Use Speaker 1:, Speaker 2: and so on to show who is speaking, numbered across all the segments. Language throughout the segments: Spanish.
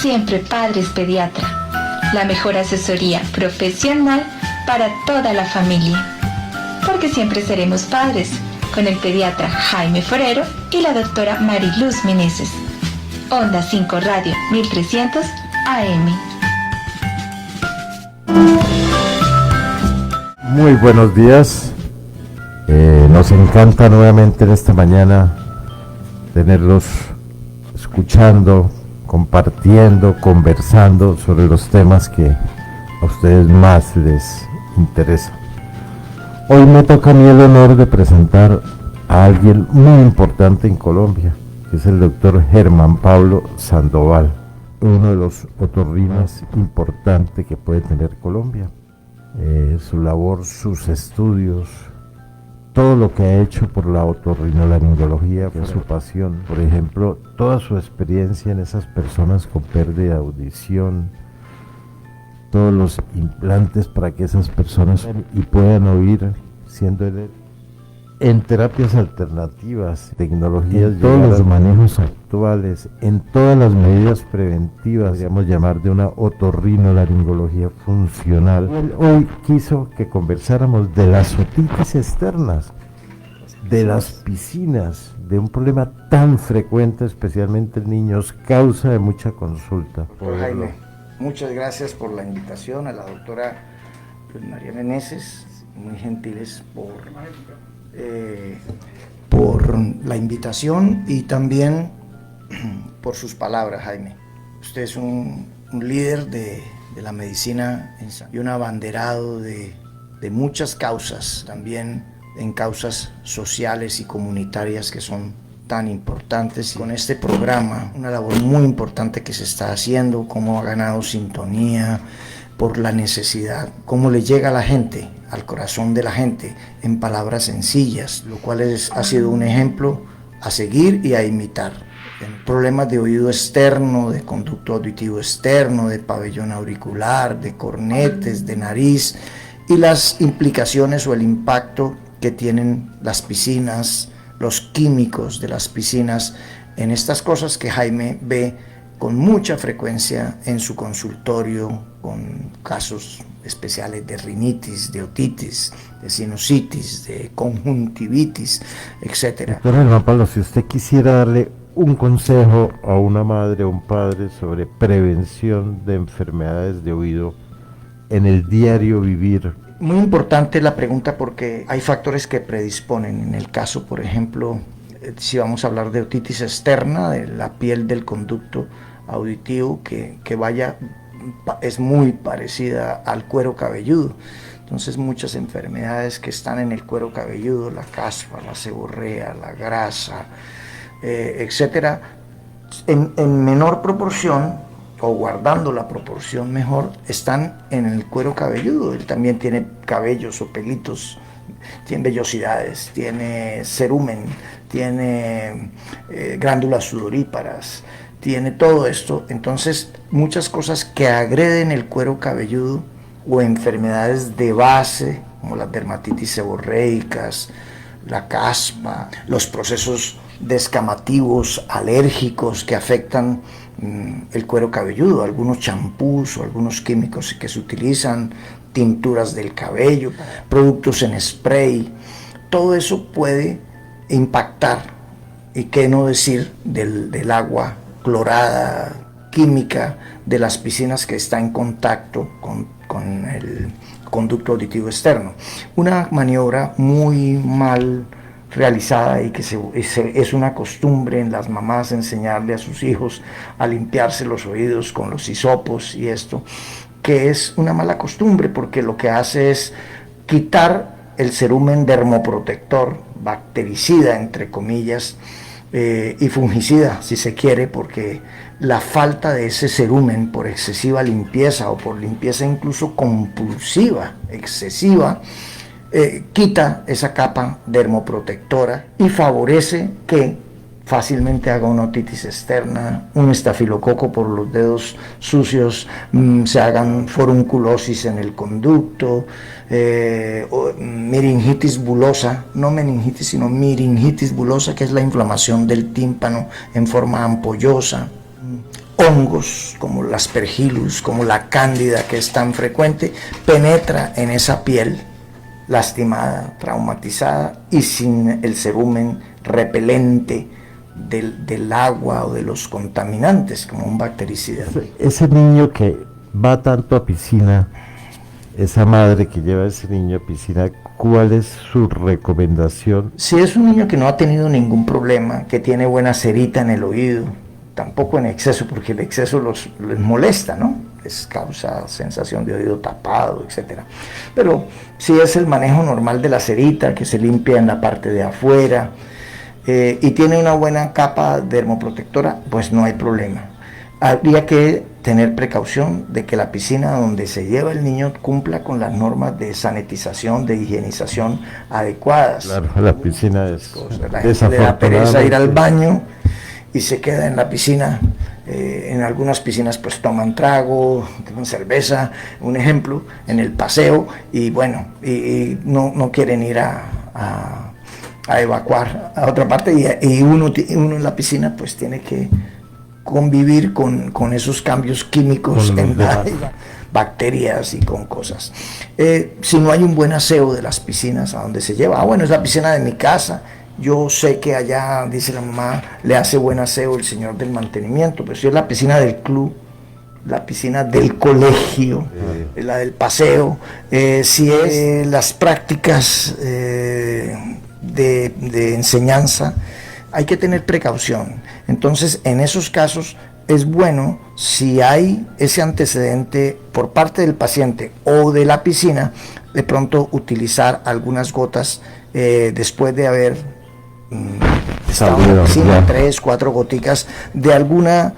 Speaker 1: Siempre Padres Pediatra, la mejor asesoría profesional para toda la familia. Porque siempre seremos padres, con el pediatra Jaime Forero y la doctora Mariluz Meneses. Onda 5 Radio 1300 AM.
Speaker 2: Muy buenos días. Nos encanta nuevamente en esta mañana tenerlos escuchando, compartiendo, conversando sobre los temas que a ustedes más les interesan. Hoy me toca a mí el honor de presentar a alguien muy importante en Colombia, que es el doctor Germán Pablo Sandoval, uno de los otorrinos importantes que puede tener Colombia. Su labor, sus estudios, todo lo que ha hecho por la otorrinolaringología, que es su pasión. Por ejemplo, toda su experiencia en esas personas con pérdida de audición, todos los implantes para que esas personas y puedan oír, siendo en terapias alternativas, tecnologías, en todos los manejos actuales, en todas las medidas preventivas, podríamos llamar de una otorrinolaringología funcional. Él hoy quiso que conversáramos de las otitis externas, de las piscinas, de un problema tan frecuente, especialmente en niños, causa de mucha consulta.
Speaker 3: Jaime, muchas gracias por la invitación a la doctora María Meneses, muy gentiles por la invitación y también por sus palabras, Jaime. Usted es un líder de la medicina y un abanderado de muchas causas, también en causas sociales y comunitarias que son tan importantes. Y con este programa, una labor muy importante que se está haciendo, cómo ha ganado sintonía por la necesidad, cómo le llega a la gente, al corazón de la gente, en palabras sencillas, lo cual ha sido un ejemplo a seguir y a imitar. En problemas de oído externo, de conducto auditivo externo, de pabellón auricular, de cornetes, de nariz, y las implicaciones o el impacto que tienen las piscinas, los químicos de las piscinas, en estas cosas que Jaime ve con mucha frecuencia en su consultorio, con casos especiales de rinitis, de otitis, de sinusitis, de conjuntivitis, etc.
Speaker 2: Doctor Germán Pablo, si usted quisiera darle un consejo a una madre o un padre sobre prevención de enfermedades de oído en el diario vivir.
Speaker 3: Muy importante la pregunta porque hay factores que predisponen. En el caso, por ejemplo, si vamos a hablar de otitis externa, de la piel del conducto auditivo que es muy parecida al cuero cabelludo. Entonces muchas enfermedades que están en el cuero cabelludo, la caspa, la seborrea, la grasa, etcétera, en menor proporción o guardando la proporción mejor, están en el cuero cabelludo. Él también tiene cabellos o pelitos, tiene vellosidades, tiene cerumen, tiene glándulas sudoríparas, tiene todo esto. Entonces muchas cosas que agreden el cuero cabelludo o enfermedades de base como las dermatitis seborreicas, la caspa, los procesos descamativos alérgicos que afectan el cuero cabelludo, algunos champús o algunos químicos que se utilizan, tinturas del cabello, productos en spray, todo eso puede impactar. Y qué no decir del agua clorada, química, de las piscinas que está en contacto con el conducto auditivo externo. Una maniobra muy mal realizada y que es una costumbre en las mamás enseñarle a sus hijos a limpiarse los oídos con los hisopos y esto, que es una mala costumbre porque lo que hace es quitar el cerumen dermoprotector, bactericida entre comillas, y fungicida si se quiere, porque la falta de ese cerumen por excesiva limpieza o por limpieza incluso compulsiva, excesiva, quita esa capa dermoprotectora y favorece que fácilmente haga una otitis externa, un estafilococo por los dedos sucios, se hagan forunculosis en el conducto, meningitis bulosa, no meningitis sino meningitis bulosa, que es la inflamación del tímpano en forma ampollosa, hongos como el Aspergillus, como la cándida que es tan frecuente, penetra en esa piel lastimada, traumatizada y sin el cerumen repelente del agua o de los contaminantes como un bactericida.
Speaker 2: Ese niño que va tanto a piscina, esa madre que lleva a ese niño a piscina, ¿cuál es su recomendación?
Speaker 3: Si es un niño que no ha tenido ningún problema, que tiene buena cerita en el oído, tampoco en exceso, porque el exceso les molesta, ¿no? Les causa sensación de oído tapado, etc. Pero si es el manejo normal de la cerita, que se limpia en la parte de afuera, y tiene una buena capa dermoprotectora, pues no hay problema. Habría que tener precaución de que la piscina donde se lleva el niño cumpla con las normas de sanitización, de higienización adecuadas.
Speaker 2: Claro, la piscina es
Speaker 3: la gente le da pereza ir al baño y se queda en la piscina. En algunas piscinas pues toman trago, toman cerveza, un ejemplo, en el paseo, y bueno, y no quieren ir a evacuar a otra parte, y uno en la piscina pues tiene que convivir con esos cambios químicos en bacterias y con cosas. Si no hay un buen aseo de las piscinas a donde se lleva, bueno, es la piscina de mi casa, yo sé que allá, dice la mamá, le hace buen aseo el señor del mantenimiento, pero si es la piscina del club, la piscina del colegio, la del paseo, si es las prácticas de enseñanza, hay que tener precaución. Entonces, en esos casos es bueno, si hay ese antecedente por parte del paciente o de la piscina, de pronto utilizar algunas gotas después de haber estado en la piscina, 3, 4 goticas de alguna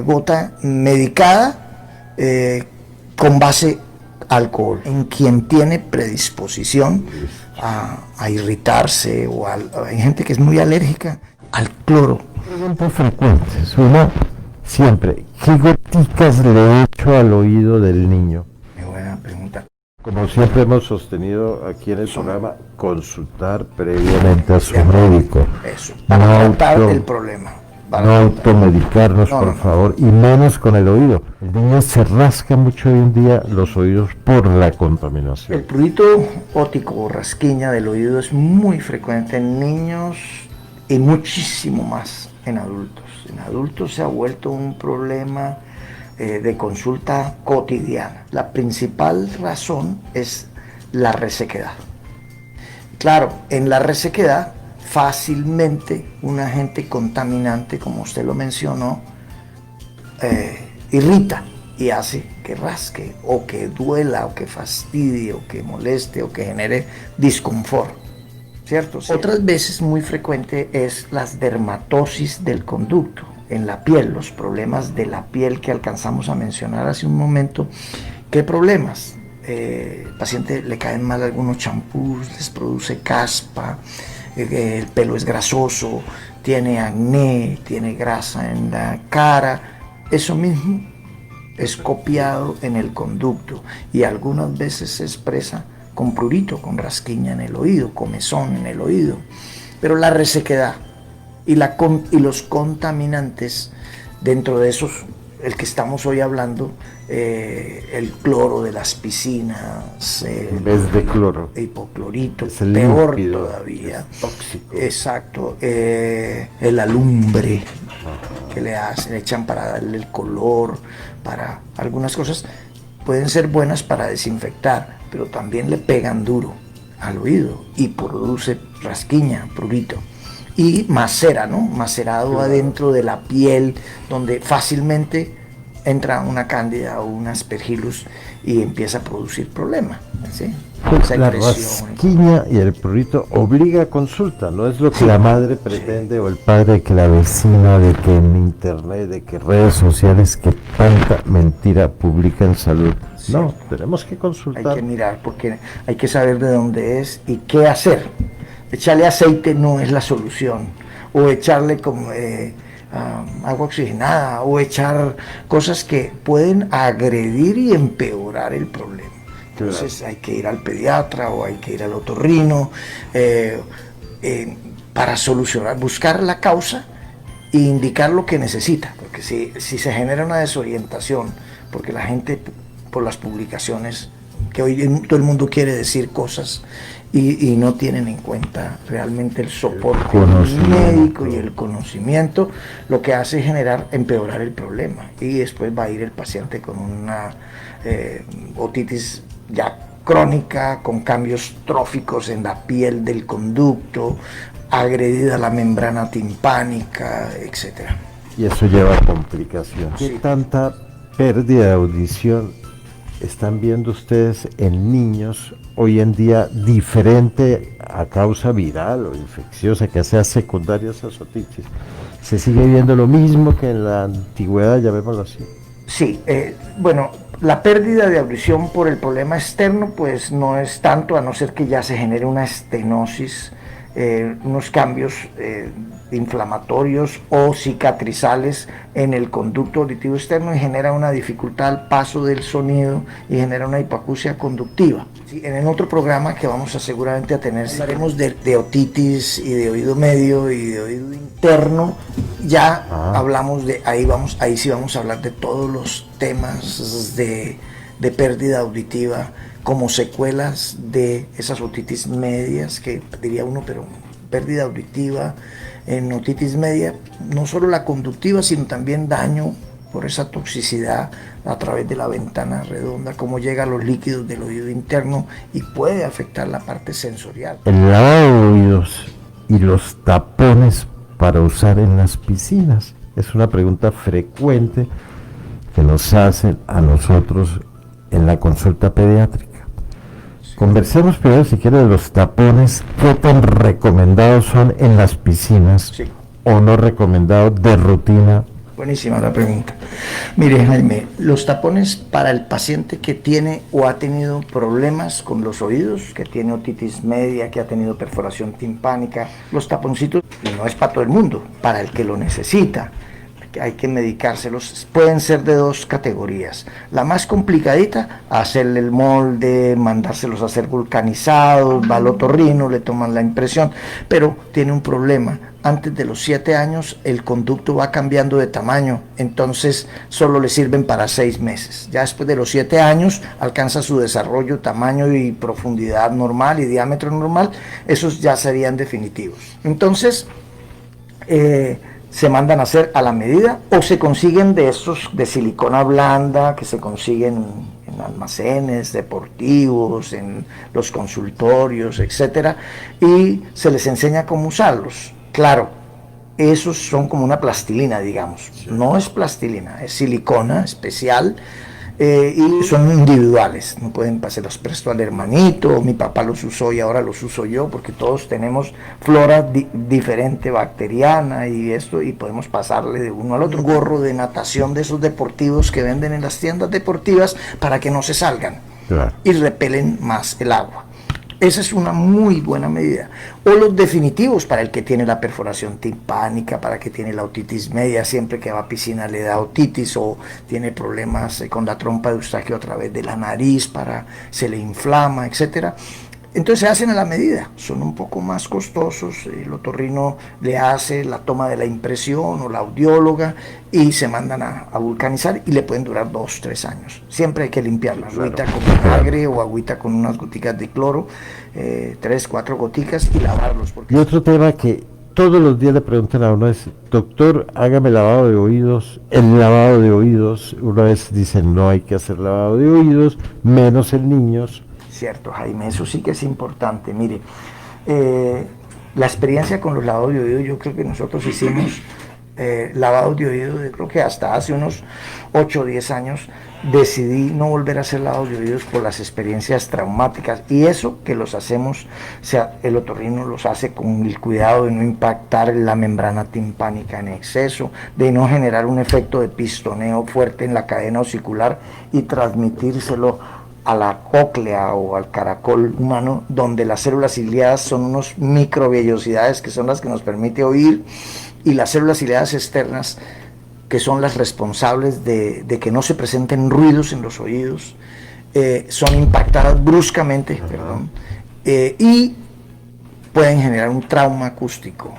Speaker 3: gota medicada con base alcohol. En quien tiene predisposición a irritarse, o hay gente que es muy alérgica al cloro.
Speaker 2: Preguntas frecuentes. Una, siempre, ¿qué goticas le echo al oído del niño?
Speaker 3: Muy buena pregunta.
Speaker 2: Como siempre hemos sostenido aquí en el programa, consultar previamente a su médico.
Speaker 3: Eso, para tratar el problema.
Speaker 2: No automedicarnos, por favor, y menos con el oído. El niño se rasca mucho hoy en día los oídos por la contaminación.
Speaker 3: El prurito ótico o rasquiña del oído es muy frecuente en niños y muchísimo más en adultos. En adultos se ha vuelto un problema de consulta cotidiana. La principal razón es la resequedad. Claro, en la resequedad fácilmente un agente contaminante, como usted lo mencionó, irrita y hace que rasque, o que duela, o que fastidie, o que moleste, o que genere disconfort, ¿cierto? Sí. Otras veces muy frecuente es las dermatosis del conducto en la piel, los problemas de la piel que alcanzamos a mencionar hace un momento. ¿Qué problemas? Al paciente le caen mal algunos champús, les produce caspa, el pelo es grasoso, tiene acné, tiene grasa en la cara. Eso mismo es copiado en el conducto y algunas veces se expresa con prurito, con rasquiña en el oído, comezón en el oído. Pero la resequedad y los contaminantes, dentro de esos, el que estamos hoy hablando, el cloro de las piscinas,
Speaker 2: en vez de cloro,
Speaker 3: hipoclorito,
Speaker 2: es el
Speaker 3: peor
Speaker 2: líquido,
Speaker 3: todavía,
Speaker 2: es tóxico.
Speaker 3: Exacto, el alumbre que le echan para darle el color, para algunas cosas pueden ser buenas para desinfectar, pero también le pegan duro al oído y produce rasquiña, prurito. Y macera, ¿no? Macerado adentro de la piel, donde fácilmente entra una cándida o un Aspergillus y empieza a producir problemas, ¿sí?
Speaker 2: La rasquiña y el prurito obliga a consulta, no es lo que la madre pretende o el padre, que la vecina, de que en internet, de que redes sociales, que tanta mentira publica en salud. Sí. No, tenemos que consultar.
Speaker 3: Hay que mirar, porque hay que saber de dónde es y qué hacer. Echarle aceite no es la solución, o echarle como agua oxigenada, o echar cosas que pueden agredir y empeorar el problema. Entonces hay que ir al pediatra o hay que ir al otorrino para solucionar, buscar la causa e indicar lo que necesita, porque si se genera una desorientación, porque la gente por las publicaciones, que hoy todo el mundo quiere decir cosas y no tienen en cuenta realmente el soporte médico y el conocimiento, lo que hace es empeorar el problema, y después va a ir el paciente con una otitis ya crónica, con cambios tróficos en la piel del conducto, agredida la membrana timpánica, etcétera.
Speaker 2: Y eso lleva a complicaciones. ¿Qué tanta pérdida de audición están viendo ustedes en niños hoy en día diferente a causa viral o infecciosa, que sea secundaria a esas otitis? ¿Se sigue viendo lo mismo que en la antigüedad, llamémoslo así?
Speaker 3: Sí, bueno, la pérdida de audición por el problema externo pues no es tanto, a no ser que ya se genere una estenosis, unos cambios inflamatorios o cicatrizales en el conducto auditivo externo, y genera una dificultad al paso del sonido y genera una hipoacusia conductiva. Sí, en el otro programa que vamos seguramente a tener, hablaremos de otitis y de oído medio y de oído interno. Ya hablamos ahí sí vamos a hablar de todos los temas de pérdida auditiva como secuelas de esas otitis medias, que diría uno, pero pérdida auditiva en otitis media, no solo la conductiva, sino también daño por esa toxicidad a través de la ventana redonda, cómo llega a los líquidos del oído interno y puede afectar la parte sensorial.
Speaker 2: El lavado de oídos y los tapones para usar en las piscinas es una pregunta frecuente que nos hacen a nosotros en la consulta pediátrica. Conversemos primero, si quiere, de los tapones. ¿Qué tan recomendados son en las piscinas o no recomendados de rutina?
Speaker 3: Buenísima la pregunta. Mire, Jaime, los tapones para el paciente que tiene o ha tenido problemas con los oídos, que tiene otitis media, que ha tenido perforación timpánica, los taponcitos, y no es para todo el mundo, para el que lo necesita, hay que medicárselos, pueden ser de dos categorías. La más complicadita, hacerle el molde, mandárselos a hacer vulcanizados, va al otorrino, le toman la impresión, pero tiene un problema. Antes de los 7 años el conducto va cambiando de tamaño, entonces solo le sirven para 6 meses. Ya después de los 7 años alcanza su desarrollo, tamaño y profundidad normal y diámetro normal, esos ya serían definitivos. Entonces, se mandan a hacer a la medida, o se consiguen de estos de silicona blanda que se consiguen en almacenes deportivos, en los consultorios, etcétera, y se les enseña cómo usarlos. Claro, esos son como una plastilina, digamos. No es plastilina, es silicona especial, y son individuales, no pueden pasar, los presto al hermanito, mi papá los usó y ahora los uso yo, porque todos tenemos flora diferente, bacteriana y esto, y podemos pasarle de uno al otro. Un gorro de natación de esos deportivos que venden en las tiendas deportivas para que no se salgan, claro, y repelen más el agua. Esa es una muy buena medida. O los definitivos para el que tiene la perforación timpánica, para el que tiene la otitis media, siempre que va a piscina le da otitis, o tiene problemas con la trompa de Eustaquio a través de la nariz, se le inflama, etcétera. Entonces se hacen a la medida, son un poco más costosos, el otorrino le hace la toma de la impresión o la audióloga y se mandan a vulcanizar, y le pueden durar 2-3 años. Siempre hay que limpiarla, agüita con vinagre o agüita con unas goticas de cloro, 3-4 goticas, y lavarlos.
Speaker 2: Y otro tema que todos los días le preguntan a uno es: doctor, hágame lavado de oídos. El lavado de oídos, una vez dicen no hay que hacer lavado de oídos, menos en niños.
Speaker 3: Cierto, Jaime, eso sí que es importante. Mire, la experiencia con los lavados de oído, yo creo que nosotros hicimos lavados de oído, yo creo que hasta hace unos 8 o 10 años decidí no volver a hacer lavados de oídos por las experiencias traumáticas, y eso que los hacemos, o sea, el otorrino los hace con el cuidado de no impactar la membrana timpánica en exceso, de no generar un efecto de pistoneo fuerte en la cadena osicular y transmitírselo a la cóclea o al caracol humano, donde las células ciliadas son unos microvellosidades que son las que nos permite oír, y las células ciliadas externas, que son las responsables de que no se presenten ruidos en los oídos, son impactadas bruscamente, y pueden generar un trauma acústico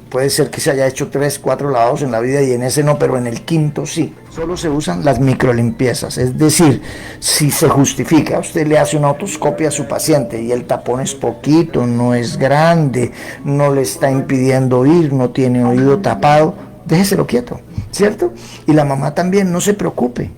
Speaker 3: puede ser que se haya hecho 3, 4 lavados en la vida y en ese no, pero en el quinto sí. Solo se usan las microlimpiezas, es decir, si se justifica, usted le hace una otoscopia a su paciente y el tapón es poquito, no es grande, no le está impidiendo oír, no tiene oído tapado, déjeselo quieto, ¿cierto? Y la mamá también, no se preocupe.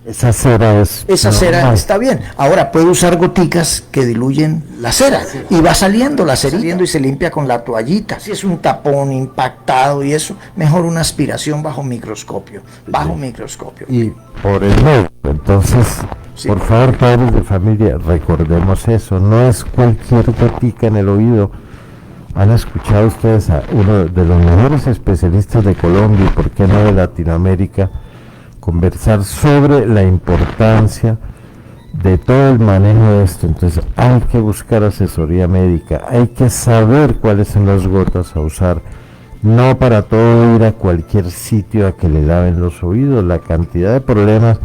Speaker 2: Esa cera es...
Speaker 3: Esa cera está bien. Ahora puede usar goticas que diluyen la cera y va saliendo la cera y se limpia con la toallita. Si es un tapón impactado y eso, mejor una aspiración bajo microscopio. Bajo microscopio.
Speaker 2: Y por el medio. Entonces, por favor, padres de familia, recordemos eso. No es cualquier gotica en el oído. Han escuchado ustedes a uno de los mejores especialistas de Colombia y por qué no de Latinoamérica conversar sobre la importancia de todo el manejo de esto. Entonces hay que buscar asesoría médica, hay que saber cuáles son las gotas a usar, no para todo ir a cualquier sitio a que le laven los oídos. La cantidad de problemas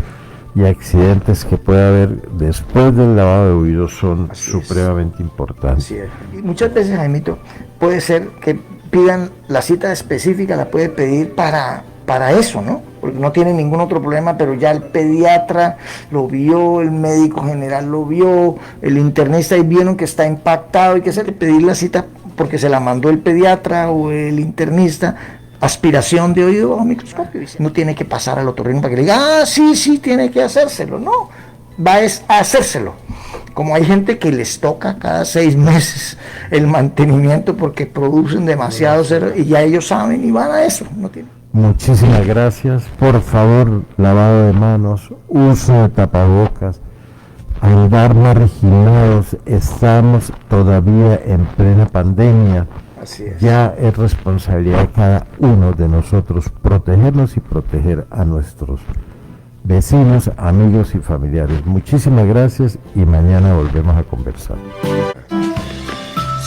Speaker 2: y accidentes que puede haber después del lavado de oídos son supremamente importantes.
Speaker 3: Así es. Y muchas veces, Jaimito, puede ser que pidan la cita específica, la puede pedir para eso, ¿no? Porque no tiene ningún otro problema, pero ya el pediatra lo vio, el médico general lo vio, el internista y vieron que está impactado y que se le pedir la cita porque se la mandó el pediatra o el internista, aspiración de oído bajo microscopio. No tiene que pasar al otorrino para que le diga, sí, tiene que hacérselo. No, va a hacérselo. Como hay gente que les toca cada 6 meses el mantenimiento porque producen demasiado cero y ya ellos saben y van a eso. No tiene.
Speaker 2: Muchísimas gracias. Por favor, lavado de manos, uso de tapabocas, andar marginados. Estamos todavía en plena pandemia.
Speaker 3: Así es.
Speaker 2: Ya es responsabilidad de cada uno de nosotros protegernos y proteger a nuestros vecinos, amigos y familiares. Muchísimas gracias y mañana volvemos a conversar.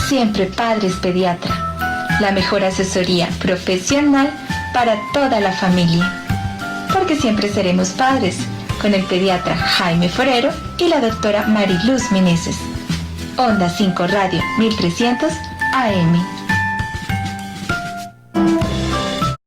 Speaker 1: Siempre Padres Pediatra, la mejor asesoría profesional para toda la familia. Porque siempre seremos padres, con el pediatra Jaime Forero y la doctora Mariluz Meneses. Onda 5 Radio 1300 AM.